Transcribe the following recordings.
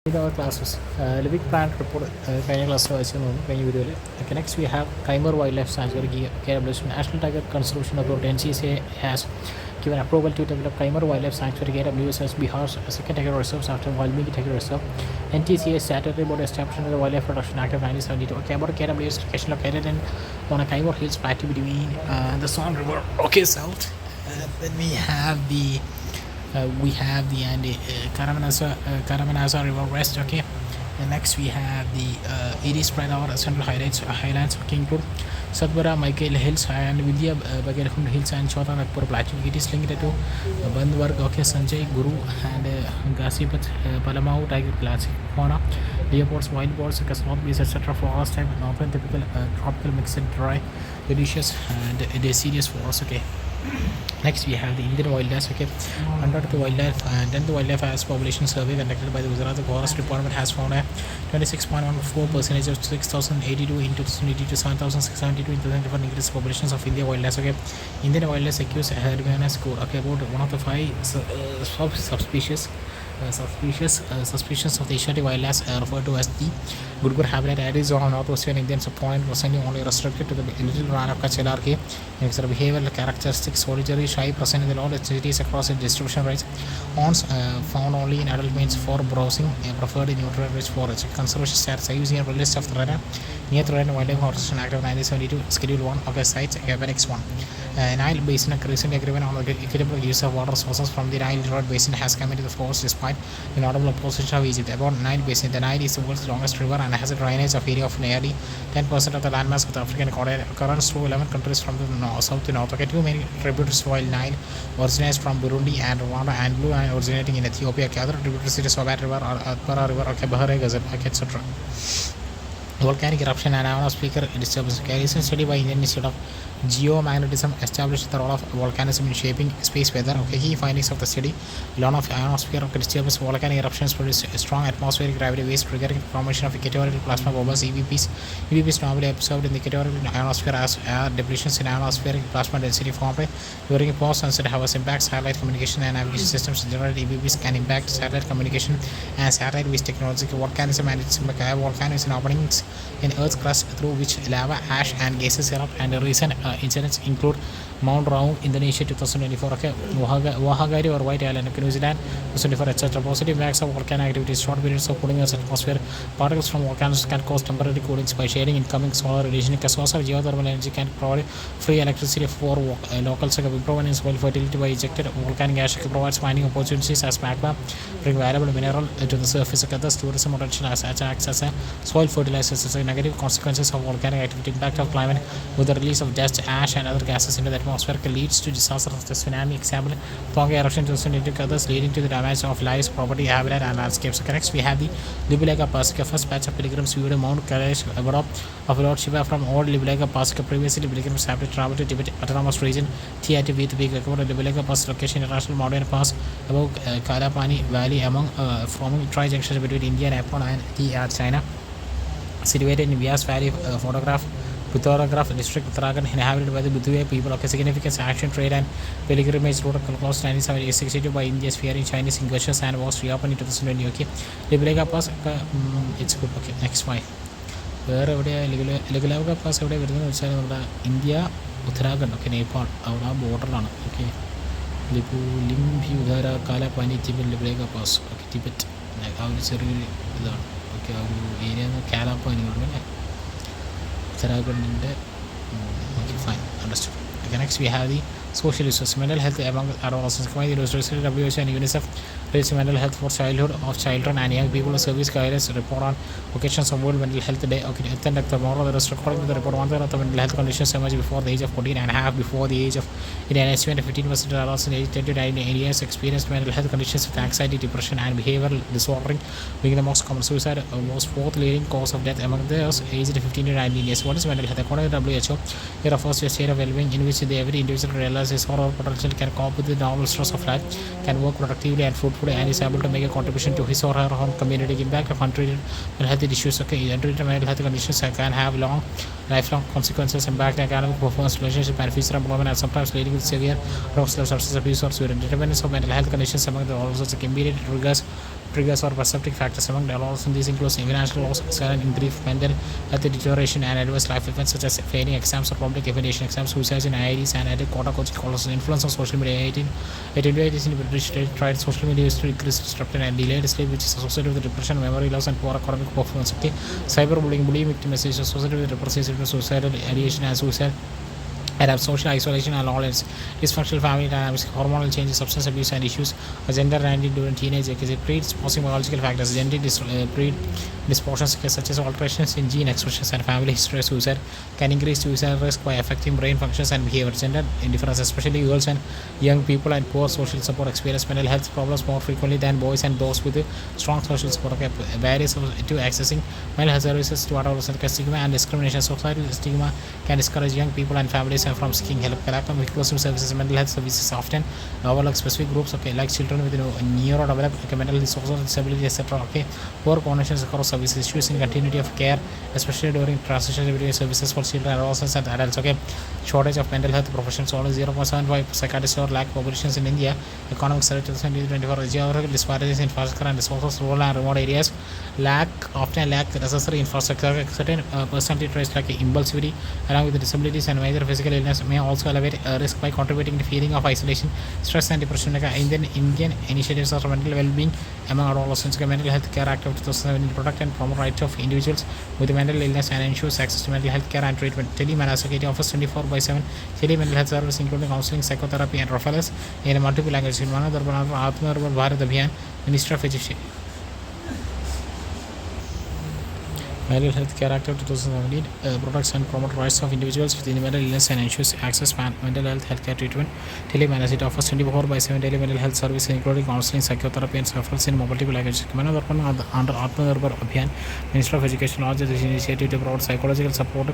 our classes. Living Planet report കഴിഞ്ഞ ക്ലാസ്സിൽ വായിച്ചു തോന്നുന്നു കഴിഞ്ഞ വീഡിയോയിൽ. Okay, next we have Kaimur Wildlife Sanctuary KWS National Tiger Conservation Authority NCCA has given approval to develop Kaimur Wildlife Sanctuary KWS as Bihar's second tiger reserve after Valmiki Tiger Reserve. NTCA statutory board established under the Wildlife Protection Act of 1972. Okay, about KWS location located on a Kaimur Hills plateau between the Swan River. Okay, south. Then we have the Karamanasa River West. Okay, and next we have the Iris spread over central highlands okay, include Satpura, Michael Hills and Vidya Bagarhund Hills and Chota Nagpur Plateau. It is linked to Bandwarg, okay, Sanjay, Guru and Gasipat, Palamau, Tiger Classic, Fauna, leopards, wild boars, cascade bees, etc. Forest type, northern typical tropical mixed dry, delicious and deciduous forest. Okay. Next we have the Indian wildlife. Okay, under the wildlife and then the wildlife as population survey conducted by the Gujarat Forest Department has found a 26.14% of 6,082 in 2080 to 7,672 in 2024 increased populations of Indian wildlife. Okay, Indian wildlife secures a herd score. Okay, about one of the five subspecies of the Asiatic wildlife referred to as the Gurgur habitat area is on northwestern Indian subcontinent, presently only restricted to the little Ran of Kutch LRK. Its behavioral characteristics solitary, shy, present in the low cities across its distribution range. Horns found only in adult males for browsing, preferred in nutrient-rich forage. Conservation status using a list of threatened near threatened wildlife protection act of 1972, Schedule 1 of the sites, Appendix 1. Nile Basin, a recent agreement on the equitable use of water sources from the Nile River Basin has come into the force despite the notable opposition of Egypt. About Nile Basin, the Nile is the world's longest river and has a drainage of area of nearly 10% of the landmass of the African currents through 11 countries from the south to north. Okay, two main tributaries while Nile originates from Burundi and Rwanda and Blue Nile originating in Ethiopia. Okay, other tributaries such as Sobat River, Atbara River, okay, Bahare, Gazelle, okay, etc. Volcanic eruption and ionospheric disturbance. Okay, recent study by Indian Institute of Geomagnetism established the role of volcanism in shaping space weather. Okay, key findings of the study: learn of ionospheric disturbance. Volcanic eruptions produce strong atmospheric gravity waves, triggering formation of equatorial plasma bubbles (EVPs). EVPs normally observed in the equatorial ionosphere as depletions in ionospheric plasma density formed during post-sunset hours. Impacts satellite communication and navigation systems. Generally, EVPs can impact satellite communication and satellite-based technology. Volcanism and its volcanism openings in Earth's crust through which lava, ash, and gases erupt. And recent incidents include Mount Raung, Indonesia, 2024. Okay, Wahagari or White Island, New Zealand, 2024, etc. Positive impacts of volcanic activity. Short periods of cooling Earth's atmosphere. Particles from volcanoes can cause temporary cooling by sharing incoming solar radiation. The source of geothermal energy can provide free electricity for locals. Improvement in soil fertility by ejected volcanic ash provides mining opportunities as magma bring valuable mineral to the surface. Thus, tourism potential acts as a soil fertilizer. Negative consequences of volcanic activity. Impact of climate with the release of dust, ash, and other gases into the atmosphere leads to disasters such as tsunami. Example: Tonga eruption to others, leading to the damage of lives, property, habitat, and landscapes. So next, we have the Libulega Pasika. First batch of pilgrims viewed Mount Kailash above of Lord Shiva from old Libulega Pasika. Previously, pilgrims have to travel to Tibet Autonomous Region, TIT with the Libulega Pass location, international modern pass above Kalapani Valley, among forming tri-junction between India, Nepal, and China. Situated in Vyas Valley, Photograph district, Uttarakhand, inhabited by the Budhuya people. Okay, significance action trade and pilgrimage route across 1962 by India's fearing Chinese incursions and was reopened in 2020. Okay, Libulega Pass, it's good. Okay, next one. വേറെ എവിടെയാണ് ലിബുലേഗ pass എവിടെ വരുന്നതെന്ന് വെച്ചാൽ നമ്മുടെ India, Uttarakhand, okay, Nepal അവിടെ ആ ബോർഡറിലാണ്. Okay, Limpiyadhura Kalapani Tibet Lipulekh pass. Okay, Tibet ആ ഒരു ചെറിയൊരു ഇതാണ്. ഓക്കെ, ആ ഒരു ഏരിയ കാലാപാനി അല്ലേ, ഉത്തരാഖണ്ഡിൻ്റെ. Okay, fine, understood. Okay, next we have the social issues. Mental health among adolescents. WHO and UNICEF raise mental health for childhood of children and young people. Service guidance report on occasions of World Mental Health Day. Okay, tomorrow there is recording the report. One of the mental health conditions emerge before the age of 14 and a half. Before the age of an estimated 15% of adolescents aged 10 to 19 years experienced mental health conditions with anxiety, depression, and behavioral disordering being the most common. Suicide was fourth leading cause of death among those aged 15 to 19 years. What is mental health? According to WHO, it refers to a state of well-being in which every individual realizes his or her potential, can cope with the normal stress of life, can work productively and fruitfully, and is able to make a contribution to his or her own community. Impact of untreated mental health issues. Okay, untreated mental health conditions can have lifelong consequences, impact academic performance, relationship, and future employment, and sometimes leading to severe substance abuse or suicide. Determinants of mental health conditions among the also immediate triggers triggers or perceptive factors among adolescents. These include financial loss, sudden grief, mental health deterioration, and adverse life events such as failing exams or public evaluation exams, suicides in IITs, and added quota coaching calls. Influence of social media. 18 is in the British state tried social media is to increase disruption and delayed sleep, which is associated with depression, memory loss, and poor academic performance. Okay, cyberbullying, bullying victimization associated with depressive, suicidal ideation, and suicide. And social isolation and all its dysfunctional family dynamics, hormonal changes, substance abuse and issues, gender identity during teenage years, predisposing biological factors, predispositions such as alterations in gene expressions and family history of suicide can increase suicide risk by affecting brain functions and behavior. Gender indifference, especially girls and young people and poor social support, experience mental health problems more frequently than boys and those with strong social support. Okay, barriers to accessing mental health services to adolescents, stigma and discrimination. Societal stigma can discourage young people and families from seeking help. Lack of inclusive services, mental health services often overlook specific groups, okay, like children with neurodevelopmental mental disorders, disability, etc. Okay, poor coordinations across services, issues in continuity of care, especially during transition between services for children, adolescents, and adults. Okay, shortage of mental health professionals, only 0.75 psychiatrists or lack populations in India. Economic survey 2024, geographical disparities in infrastructure and resources, rural and remote areas often lack necessary infrastructure. Certain personality traits like impulsivity, along with disabilities and major physical illness, may also elevate risk by contributing to feeling of isolation, stress, and depression. Like Indian initiatives for mental well-being among adolescents. Mental Health Care Act of 2007 protect and promote rights of individuals with mental illness and ensures access to mental health care and treatment. Telemedicine offers 24/7 telemental health service, including counseling, psychotherapy, and referrals in multiple languages. Atmanirbhar Bharat Abhiyan, Ministry of Education. Mental Health Care Act of 2017 protects and promotes rights of individuals with mental illness and ensures access to mental health healthcare treatment. Telemedicine, it offers 24/7 telemental health services, including counseling, psychotherapy, and referrals in multiple languages. Under Atmanirbhar Abhiyan, Ministry of Education launched this initiative to provide psychological support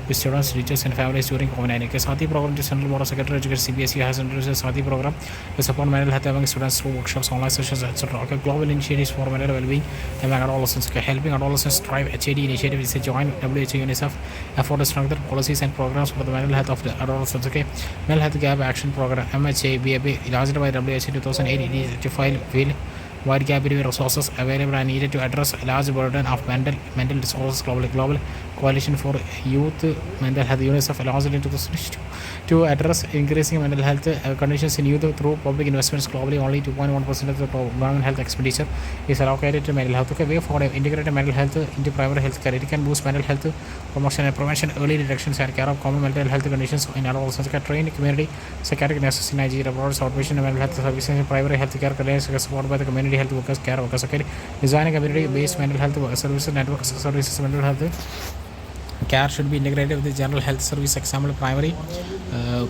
to students, teachers, and families during COVID-19. Sati program to Central Board of Secondary Education (CBSE) has introduced a Sati program to support mental health among students through workshops, online sessions, etc. Global initiatives for mental well-being among adolescents, helping adolescents thrive. HAD initiative is a joint WHO UNICEF effort to strengthen policies and programs for the mental health of the adolescents. Okay, Mental Health Gap Action Program (MHABAP) launched by WHO 2008. It is to fill wide gap between resources available and needed to address a large burden of mental disorders globally. Global Coalition for Youth Mental Health (UNICEF) launched in 2002 to address increasing mental health conditions in youth through public investments globally. Only 2.1% of the government health expenditure is allocated to mental health. Okay, way forward, integrated mental health into primary health care. It can boost mental health promotion and prevention, early detections, and care of common mental health conditions in adolescents. Trained community psychiatric nurses in Nigeria provides outpatient mental health services in primary health care clinics supported by the community health workers, care workers. Okay, designing community-based mental health services network services. Mental health care should be integrated with the general health service. Example, primary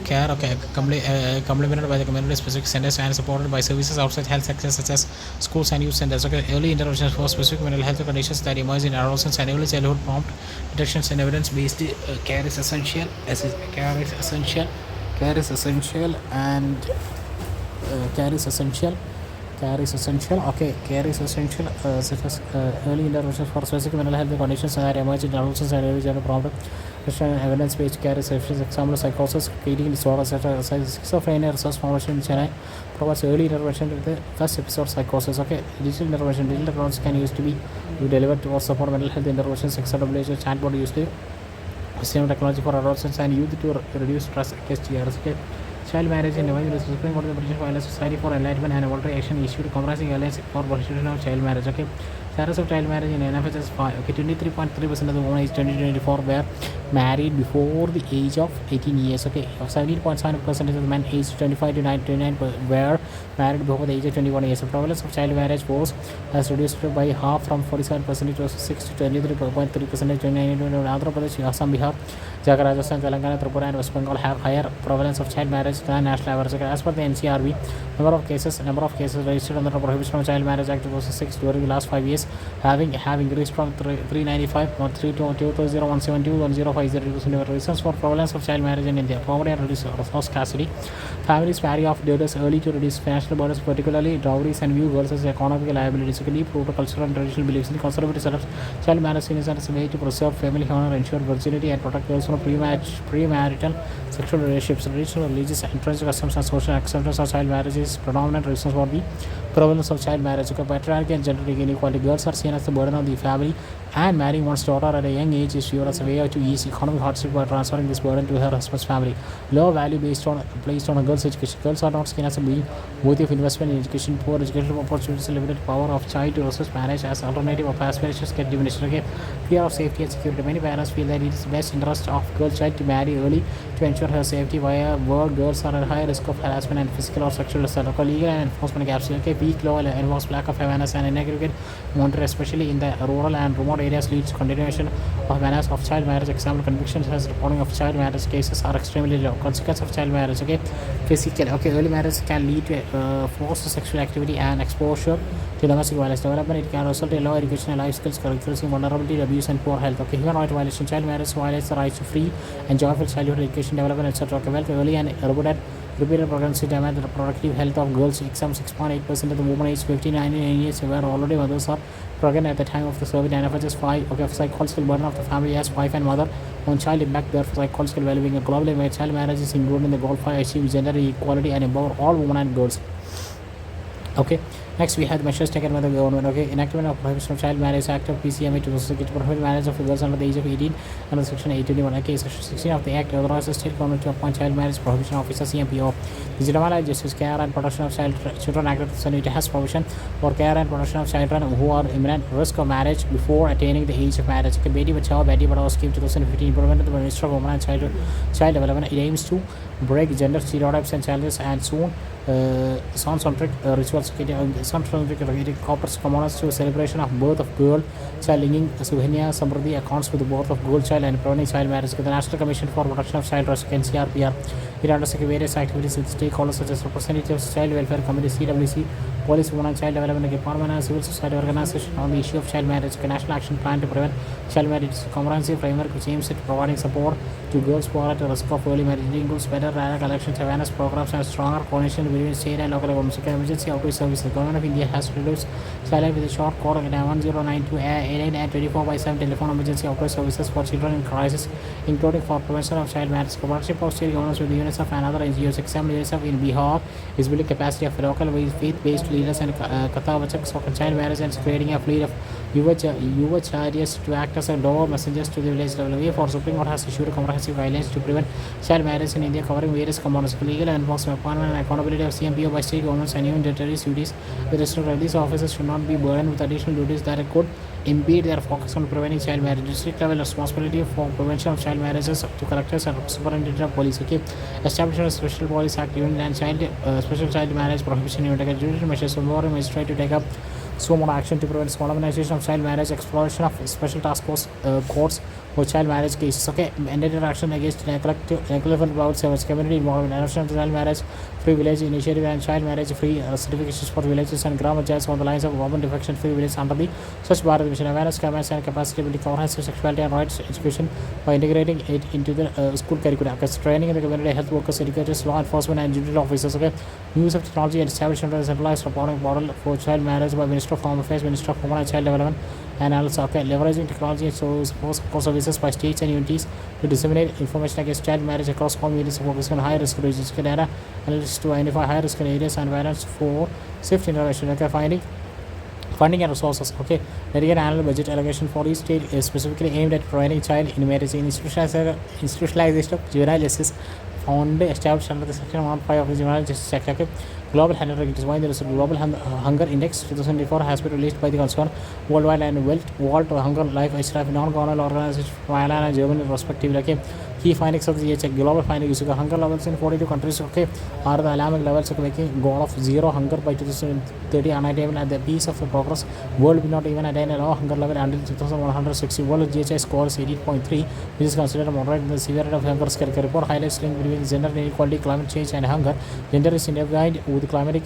care, okay, complemented by the community specific centers and supported by services outside health sectors such as schools and youth centers. Okay, early interventions for specific mental health conditions that emerge in adolescents and early childhood, prompt detections and evidence based care is essential. Care is essential and care is essential. Okay, care is essential, such as early interventions for specific mental health conditions that emerge in adolescents and early childhood, prompt evidence-based care is efficient. Example, psychosis, eating disorders, etc. Schizophrenia Research Foundation in Chennai provides early intervention with the first episode psychosis. Okay, digital technology can use to be delivered to support mental health interventions. XWH chatbot used to same technology for adolescents and youth to reduce stress against years. Okay, child marriage in the Supreme Court of the British Violence Society for Enlightenment and Voluntary Action issued comprising guidelines for prohibition of child marriage. Okay, status of child marriage in NFS is 5. Okay, 23.3% of the women aged 20-24 were married before the age of 18 years. Okay, 17.7% of the men aged 25 to 29 were married before the age of 21 years. The prevalence of child marriage was has reduced by half from 47% to 6 to 23.3% in 2019. Andhra Pradesh, Assam, Bihar, Jharkhand, Rajasthan, Telangana, Tripura, and West Bengal have higher prevalence of child marriage than national average. As per the NCRB, number of cases registered under the Prohibition of Child Marriage Act 2006 during the last 5 years have increased from 395 to 172 1050. Reasons for prevalence of child marriage in India: poverty and resource scarcity. Families marry off daughters early to reduce financial burdens, particularly dowries, and view girls as economic liabilities. Deep-rooted cultural and traditional beliefs in the conservative setups, child marriage seen as a way to preserve family honor, ensure virginity, and protect girls from premarital sexual relationships. Traditional religious entrenched customs and social acceptance of child marriage is predominant reasons for the prevalence of child marriage. Okay, patriarchy and gender inequality. Girls are seen as the burden of the family, and marrying one's daughter at a young age is viewed as a way to ease economic hardship by transferring this burden to her husband's family. Low value placed on a girl's education. Girls are not seen as being worthy of investment in education. Poor educational opportunities, limited power of child to resist marriage as alternative of aspirations get diminished. Okay, fear of safety and security. Many parents feel that it is best interest of girl child to marry early to ensure her safety. Via word, girls are at high risk of harassment and physical or sexual assault. Okay, legal and enforcement gaps. Okay, weak law involves lack of awareness and inadequate monitoring, especially in the rural and remote areas, leads to continuation of menace of child marriage. Example, convictions as reporting of child marriage cases are extremely low. Consequence of child marriage. Okay, physical. Okay, early marriage can lead to forced sexual activity and exposure to domestic violence. Development, it can result in low education and life skills, curriculum, vulnerability to abuse, and poor health. Okay, human rights violation. Child marriage violates the rights to free and joyful childhood education, development, etc. Okay, well, early and repeated pregnancy damage the reproductive health of girls. Exam 6.8% of the women aged 59 years were already mothers or pregnant at the time of the survey. NFHS 5. Okay, psychological burden of the family as wife and mother on child impact their psychological well-being. Globally, where child marriage is included in the goal for achieve gender equality and empower all women and girls. Okay, next we have the measures taken by the government. Okay, enactment of Prohibition of Child Marriage Act of PCMA 2006 to prohibit marriage of girls under the age of 18 under Section 821. Okay, Section 16 of the Act authorizes the state government to appoint child marriage prohibition officer (CMPO). The General Justice Care and Protection of Children Act of 2008 has provision for care and protection of children who are imminent risk of marriage before attaining the age of marriage. Okay, Beti Bachao Beti Padhao scheme 2015 implemented by the Minister of Women and Child Development. It aims to break gender stereotypes and challenges and soon sound-centric rituals. Sound-centric corpus commoners to celebration of birth of girl child linking Suhanya Samriddhi accounts with the birth of girl child and preventing child marriage. The National Commission for Protection of Child Rights (NCRPR) it undertakes various activities with stakeholders such as representatives, child welfare committee (CWC), police, women and child development department, and civil society organization on the issue of child marriage. The National Action Plan to prevent child marriage is a comprehensive framework which aims at providing support to girls who are at risk of early marriage. It includes better data collection, awareness programs, and stronger coordination between state and local governments. Emergency outreach services. The Government of India has introduced Child with a short code 109288 and 24/7 telephone emergency outreach services for children in crisis, including for prevention of child marriage. Partnership of state governments with the UNICEF and other NGOs. Example, UNICEF in Bihar is building capacity of local faith-based leaders and Katha on child marriage and creating a fleet of Yuvacharyas to act as a door messengers to the village level. For Supreme Court has issued comprehensive guidelines to prevent child marriage in India, covering various components. Legal and enforcement, appointment and accountability of CMPO by state governments and union territories duties. The district of these officers should not be burdened with additional duties that could impede their focus on preventing child marriage. District level responsibility for prevention of child marriages to collectors and superintendent of police. Okay, establishment of Special Police Act Unit and Special Child Marriage Prohibition Unit. Judicial measures empowering magistrate to take up more action to prevent solemnization of child marriage, exploration of special task force courts for child marriage cases. Okay, mandated action against neglect about service, community involvement, adoption of child marriage free village initiative and child marriage free certifications for villages and Gram Panchayats on the lines of government defection free village under the Swachh Bharat Mission. Awareness campaigns and capacity building, comprehensive sexuality and rights education by integrating it into the school curriculum. Okay, training in the community, health workers, educators, law enforcement and judicial officers. Okay, use of technology and establishment of a centralized reporting model for child marriage by Minister of Home Affairs, Minister of Women and Child Development, and also leveraging technology and support services by states and unities to disseminate information against child marriage across communities, focusing on high risk regions. Data analysis to identify high risk areas and violence for swift intervention. Okay, funding and resources. Okay, dedicated annual budget allocation for each state is specifically aimed at providing child in marriage in institutionalization of juvenile justice found established under the Section 1.5 of the Juvenile Justice Act. Okay, global hunger index. Why there is a global hunger index 2004 has been released by the concern worldwide and World Hunger Life ISRAF non-governmental organizations from Ireland and Germany respectively. Okay, key findings of the GHA global findings. Hunger levels in 42 countries. Okay, are the alarming levels of making goal of zero hunger by 2030 unattainable at the pace of the progress. World will not even attain a low hunger level until 2160. World GHA scores 18.3, which is considered moderate in the severity of hunger scale. Report highlights link between gender inequality, climate change, and hunger. Gender is intertwined with climate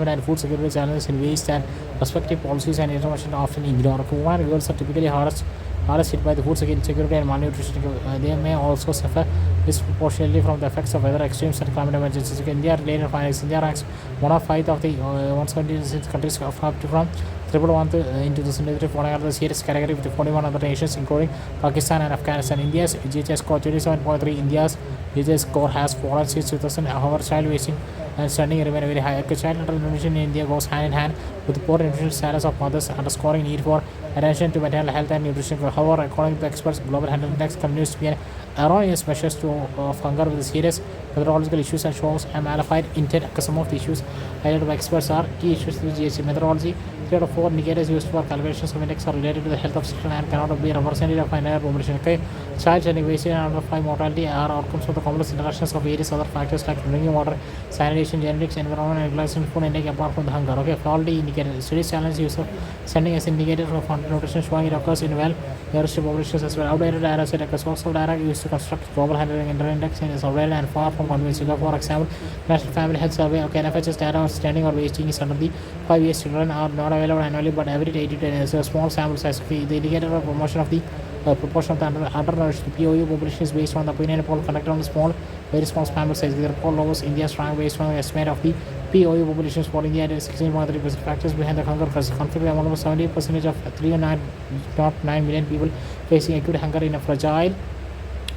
and food security challenges in ways that respective policies and intervention often ignore. Women and girls are typically hardest hardest hit by the food insecurity and malnutrition. They may also suffer disproportionately from the effects of weather extremes and climate emergencies. India related findings. India ranks one of five of the 176 countries up from triple one in 2023, falling under the serious category with 41 other nations, including Pakistan and Afghanistan. India's GHS score 27.3. India's GHS score has fallen since 2000. However, child wasting and stunning remain very high. Child nutrition in India goes hand in hand with the poor nutritional status of mothers, underscoring need for attention to maternal health and nutrition. However, according to experts, global health index continues to be an erroneous measures of hunger with serious methodological issues and shows a malified intent. Some of the issues highlighted by experts are key issues with GHC methodology. 3 out of 4 indicators used for calculations of index are related to the health of children and cannot be representative of entire population. Okay, child sending wastage and under 5 mortality are outcomes of the complex interactions of various other factors like drinking water, sanitation, genetics, environment, and regulation food intake apart from the hunger. Okay, quality indicator. Studies challenge use of sending as indicator for nutrition, showing it occurs in well-nourished populations as well. Outdated data set a source of data used to construct global health index is outdated and far from convincing. For example, National Family Health Survey, okay, NFHS data on standing or wasting is under the 5 years children are not available annually, but every 8 to 10 years. A small sample size. Okay, the indicator of promotion of the proportion of the undernourished POU population is based on the opinion poll conducted on the very small sample size. The report lowers India's rank based on the estimate of the POU populations for India at 16.3%. Factors behind the hunger crisis. Conflict among 70% of 309.9 million people facing acute hunger in a fragile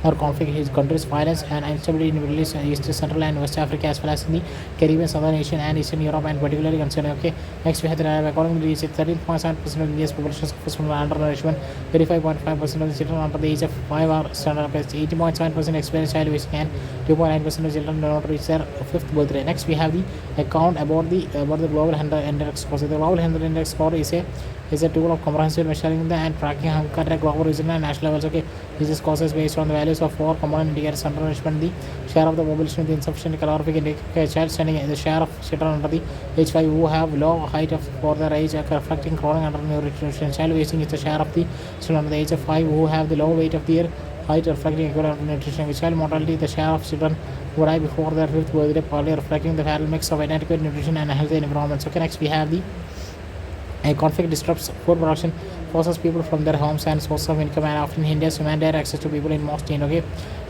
or conflict in countries, violence and instability in the Middle East, East, Central and West Africa, as well as in the Caribbean, Southern Asia and Eastern Europe, and particularly concerned. Okay, next we have the according to the 13.7% of India's population suffers from undernourishment. 35.5% of the children under the age of 5 are standardized. 80.7% experience child wasting, and 2.9% of children do not reach their 5th birthday. Next we have the account about the global hunger index score. So the global hunger index score is a tool of comprehensive measuring the and tracking hunger at global, regional and national levels. Okay, this is causes based on the values of 4 component indicators: undernourishment, the share of the population with insufficient calorific intake, child standing, the share of children under the age 5 who have low height for their age, reflecting chronic undernutrition. Child wasting is the share of the children under the age of 5 who have the low weight of their height, reflecting equivalent nutrition. Child mortality, the share of children who die before their 5th birthday, probably reflecting the fatal mix of inadequate nutrition and healthy environments. Okay, next we have the a conflict disrupts food production, forces people from their homes and sources of income, and often hinders humanitarian access to people in most need. Okay,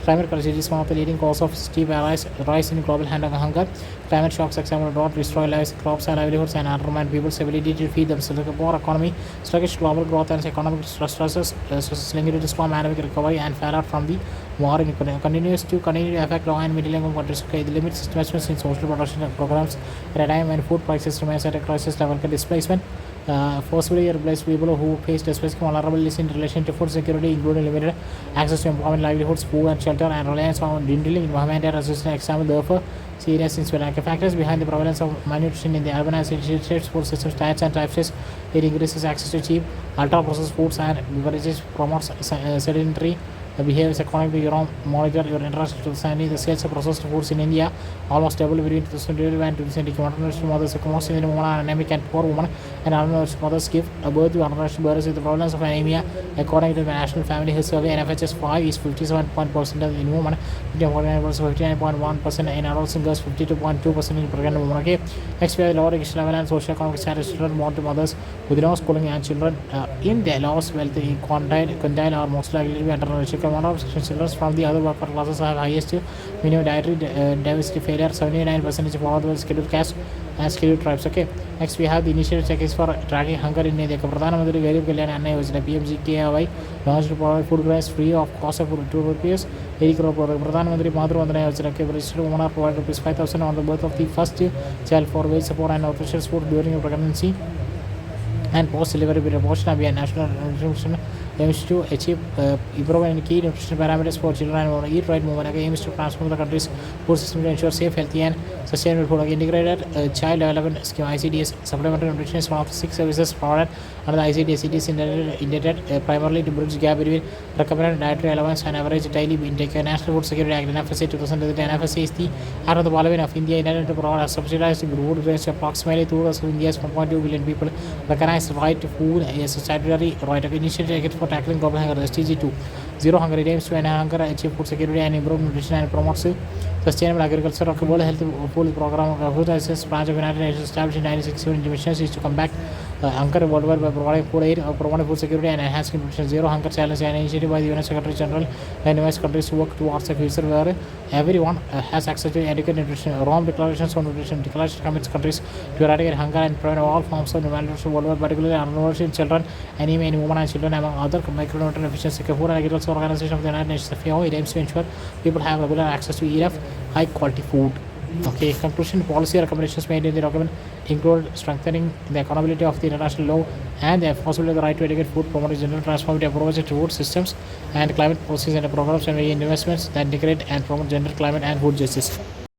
climate crisis is one of the leading cause of steep rise in global hunger. Climate shocks, example, drought, destroy lives, crops and livelihoods, and undermine people's ability to feed themselves. A poor economy, sluggish global growth, and economic stresses linked to slow economic recovery and fallout from the war in Ukraine continues to affect low and middle income countries. Okay, the limits investments in social protection programs at a time when food prices remain at a crisis level. Displacement forcibly replace people who face specific vulnerabilities in relation to food security, including limited access to employment, livelihoods, food and shelter, and reliance on dwindling environmental resistance. Example, therefore, serious in Sri Lanka. Factors behind the prevalence of malnutrition in the urbanized states, food systems, diets and lifestyles. It increases access to cheap, ultra-processed foods and beverages, promotes sedentary behaviors. According to Euro Monitor, your international society, the sales of processed foods in India almost doubled between 2012 and 2020. Undernourished mothers, most Indian women are anemic and poor women, and undernourished mothers give birth to undernourished babies with the prevalence of anemia. According to the National Family Health Survey, NFHS 5 is 57.% in women, 59.1% in adolescent girls, 52.2% in pregnant women. Okay, next we have lower education level and socio-economic status. Children born to mothers with no schooling and children in their lowest wealth quintile are most likely to be undernourished. One of children from the other worker classes have highest minimum dietary diversity failure, 79% followed by scheduled caste and scheduled tribes. Okay, next we have the initiative checkings for tracking hunger in India. Pradhan Mantri Garib Kalyan Anna Yojana PMGKY launched to provide food grains free of cost of 2 rupees. 80 crore Pradhan Mantri Madhur Vandana Yojana. Okay, registered women are provided rupees 5,000 on the birth of the first child for wage support and nutritious food during pregnancy and post-delivery period. Portion of National Nutrition aims to achieve improvement in key nutrition parameters for children and women. Eat Right movement aims to transform the country's food system to ensure safe, healthy and sustainable food. Integrated Child Development Scheme ICDS supplementary nutrition is one of the 6 services provided under the ICDS. It is intended primarily to bridge gap between recommended dietary allowance and average daily intake. National Food Security Act NFSA 2003. NFSA is the Act of the Parliament of India intended to provide a subsidized food grains to approximately 2% of India's 1.2 billion people. Recognize right to food as a statutory right. Initiative for tackling global hunger, SDG 2. Zero hunger aims to end hunger, achieve food security and improve nutrition and promotes sustainable agriculture. World Health Food Program, Food Assistance Branch of United Nations established in 1967 missions is to combat hunger worldwide by providing food aid, promoting food security and enhancing nutrition. Zero Hunger Challenge, an initiative by the UN Secretary General and US countries to work towards a future where everyone has access to adequate nutrition. Rome Declarations on Nutrition Declaration commits countries to eradicate hunger and prevent all forms of malnutrition worldwide, particularly malnutrition in children, anemia in women and children, among other micronutrient deficiencies. Food and Agriculture Organization of the United Nations (FAO) it aims to ensure people have regular access to enough high quality food. Okay, conclusion. Policy recommendations made in the document include strengthening the accountability of the international law and the enforcement of the right to adequate food, promoting general transformative approaches to food systems and climate policies and programs, and investments that integrate and promote gender, climate, and food justice.